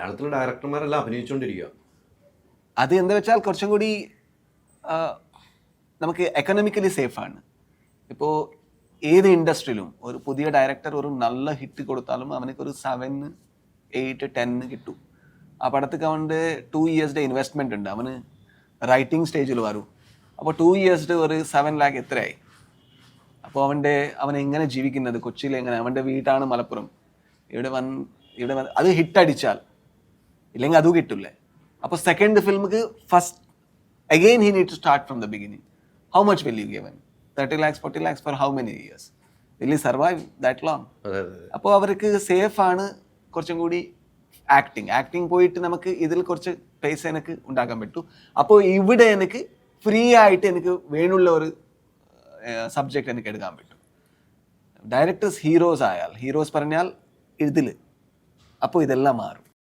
മലയാളത്തിലെ ഡയറക്ടർമാരെല്ലാം അഭിനയിച്ചുകൊണ്ടിരിക്കുക. അത് എന്താ വെച്ചാൽ കുറച്ചും കൂടി നമുക്ക് എക്കണോമിക്കലി സേഫാണ്. ഇപ്പോൾ ഏത് ഇൻഡസ്ട്രിയിലും ഒരു പുതിയ ഡയറക്ടർ ഒരു നല്ല ഹിറ്റ് കൊടുത്താലും അവനക്കൊരു 7, 8, 10 കിട്ടും. ആ പടത്തേക്ക് അവൻ്റെ 2 years ഇൻവെസ്റ്റ്മെൻറ്റ് ഉണ്ട്. അവന് റൈറ്റിംഗ് സ്റ്റേജിൽ വരും. അപ്പോൾ 2 years ഒരു 7 lakh എത്രയായി? അപ്പോൾ അവൻ എങ്ങനെ ജീവിക്കുന്നത്? കൊച്ചിയിൽ എങ്ങനെ? അവൻ്റെ വീട്ടാണ് മലപ്പുറം. ഇവിടെ അത് ഹിറ്റടിച്ചാൽ ഇല്ലെങ്കിൽ അതും കിട്ടില്ലേ. അപ്പോൾ സെക്കൻഡ് ഫിലിമിക്ക് first again he need to start from the beginning. How much will you give him? 30 lakhs, 40 lakhs for how many years? Will he survive that long? അപ്പോൾ അവർക്ക് സേഫാണ് കുറച്ചും കൂടി ആക്ടിങ് പോയിട്ട് നമുക്ക് ഇതിൽ കുറച്ച് പൈസ എനിക്ക് ഉണ്ടാക്കാൻ പറ്റും. അപ്പോൾ ഇവിടെ എനിക്ക് ഫ്രീ ആയിട്ട് എനിക്ക് വേണുള്ള ഒരു സബ്ജക്റ്റ് എനിക്ക് എടുക്കാൻ പറ്റും. ഡയറക്ടേഴ്സ് ഹീറോസ് പറഞ്ഞാൽ ഇതിൽ അപ്പോൾ ഇതെല്ലാം മാറും.